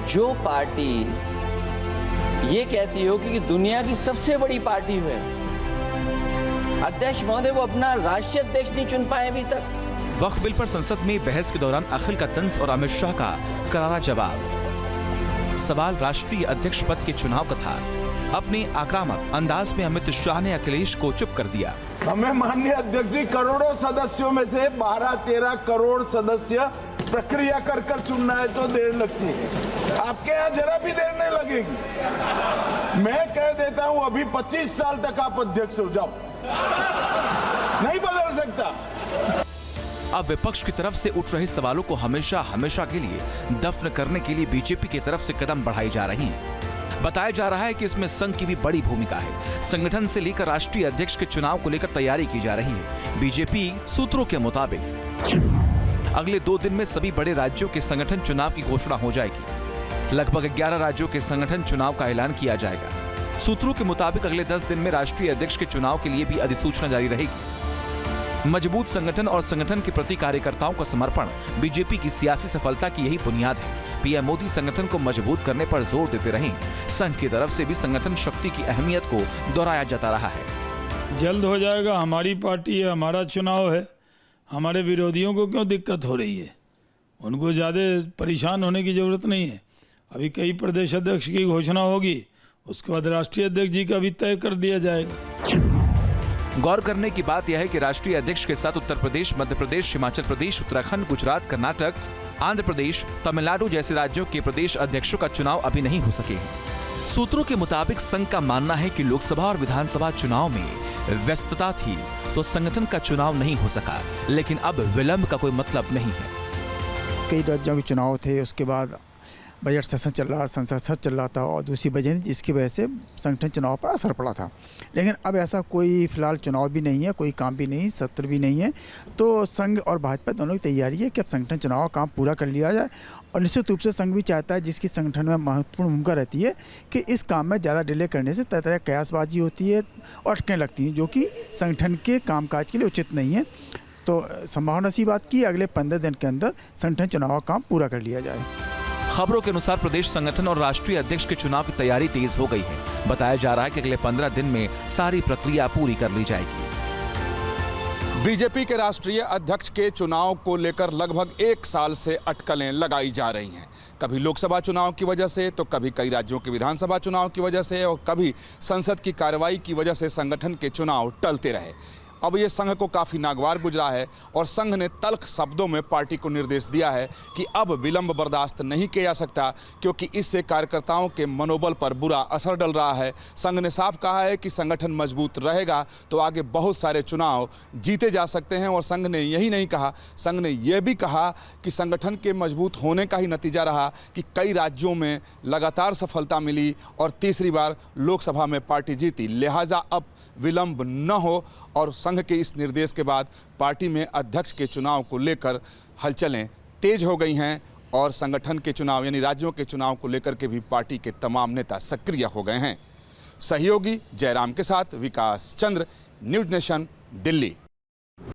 जो पार्टी ये कहती हो कि दुनिया की सबसे बड़ी पार्टी है, अध्यक्ष महोदय वो अपना राष्ट्रीय अध्यक्ष नहीं चुन पाए अभी तक। वक्फ बिल पर संसद में बहस के दौरान अखिल का तंज और अमित शाह का करारा जवाब। सवाल राष्ट्रीय अध्यक्ष पद के चुनाव का था। अपने आक्रामक अंदाज में अमित शाह ने अखिलेश को चुप कर दिया। हमें माननीय अध्यक्ष जी करोड़ों सदस्यों में से 12-13 करोड़ सदस्य प्रक्रिया कर चुनना है तो देर लगती है, आपके यहाँ जरा भी देर नहीं लगेगी। मैं कह देता हूं अभी 25 साल तक आप अध्यक्ष हो जाओ, नहीं बदल सकता। अब विपक्ष की तरफ से उठ रहे सवालों को हमेशा के लिए दफन करने के लिए बीजेपी की तरफ से कदम बढ़ाई जा रही हैं। बताया जा रहा है कि इसमें संघ की भी बड़ी भूमिका है। संगठन से लेकर राष्ट्रीय अध्यक्ष के चुनाव को लेकर तैयारी की जा रही है। बीजेपी सूत्रों के मुताबिक अगले 2 दिन में सभी बड़े राज्यों के संगठन चुनाव की घोषणा हो जाएगी। लगभग 11 राज्यों के संगठन चुनाव का ऐलान किया जाएगा। सूत्रों के मुताबिक अगले 10 दिन में राष्ट्रीय अध्यक्ष के चुनाव के लिए भी अधिसूचना जारी रहेगी। मजबूत संगठन और संगठन के प्रति कार्यकर्ताओं का समर्पण बीजेपी की सियासी सफलता की यही बुनियाद है। पीएम मोदी संगठन को मजबूत करने पर जोर देते रहे। संघ की तरफ से भी संगठन शक्ति की अहमियत को दोहराया जाता रहा है। जल्द हो जाएगा, हमारी पार्टी है, हमारा चुनाव है, हमारे विरोधियों को क्यों दिक्कत हो रही है? उनको ज़्यादा परेशान होने की जरूरत नहीं है। अभी कई प्रदेश अध्यक्ष की घोषणा होगी, उसके बाद राष्ट्रीय अध्यक्ष जी का भी तय कर दिया जाएगा। गौर करने की बात यह है कि राष्ट्रीय अध्यक्ष के साथ उत्तर प्रदेश, मध्य प्रदेश, हिमाचल प्रदेश, उत्तराखंड, गुजरात, कर्नाटक, आंध्र प्रदेश, तमिलनाडु जैसे राज्यों के प्रदेश अध्यक्षों का चुनाव अभी नहीं हो सके हैं। सूत्रों के मुताबिक संघ का मानना है कि लोकसभा और विधानसभा चुनाव में व्यस्तता थी तो संगठन का चुनाव नहीं हो सका, लेकिन अब विलंब का कोई मतलब नहीं है। कई राज्यों के चुनाव थे, उसके बाद बजट सेशन चल रहा, संसद सत्र चल रहा था और दूसरी वजह जिसकी वजह से संगठन चुनाव पर असर पड़ा था। लेकिन अब ऐसा कोई फिलहाल चुनाव भी नहीं है, कोई काम भी नहीं, सत्र भी नहीं है, तो संघ और भाजपा दोनों की तैयारी है कि अब संगठन चुनाव का काम पूरा कर लिया जाए। और निश्चित रूप से संघ भी चाहता है, जिसकी संगठन में महत्वपूर्ण भूमिका रहती है, कि इस काम में ज़्यादा डिले करने से तरह तरह कयासबाजी होती है और अटकनें लगती हैं, जो कि संगठन के कामकाज के लिए उचित नहीं है। तो संभावना सी बात की अगले 15 दिन के अंदर संगठन चुनाव का काम पूरा कर लिया जाए। खबरों के अनुसार प्रदेश संगठन और राष्ट्रीय अध्यक्ष के चुनाव की तैयारी तेज हो गई है। बताया जा रहा है कि अगले 15 दिन में सारी प्रक्रिया पूरी कर ली जाएगी। बीजेपी के राष्ट्रीय अध्यक्ष के चुनाव को लेकर लगभग 1 साल से अटकलें लगाई जा रही हैं। कभी लोकसभा चुनाव की वजह से, तो कभी कई राज्यों के विधानसभा चुनाव की वजह से, और कभी संसद की कार्रवाई की वजह से संगठन के चुनाव टलते रहे। अब ये संघ को काफ़ी नागवार गुजरा है और संघ ने तल्ख शब्दों में पार्टी को निर्देश दिया है कि अब विलंब बर्दाश्त नहीं किया जा सकता, क्योंकि इससे कार्यकर्ताओं के मनोबल पर बुरा असर डल रहा है। संघ ने साफ कहा है कि संगठन मजबूत रहेगा तो आगे बहुत सारे चुनाव जीते जा सकते हैं। और संघ ने यही नहीं कहा, संघ ने यह भी कहा कि संगठन के मजबूत होने का ही नतीजा रहा कि कई राज्यों में लगातार सफलता मिली और तीसरी बार लोकसभा में पार्टी जीती। लिहाजा अब विलंब न हो, और संघ के इस निर्देश के बाद पार्टी में अध्यक्ष के चुनाव को लेकर हलचलें तेज हो गई हैं और संगठन के चुनाव यानी राज्यों के चुनाव को लेकर के भी पार्टी के तमाम नेता सक्रिय हो गए हैं। सहयोगी जयराम के साथ विकास चंद्र, न्यूज़ नेशन, दिल्ली।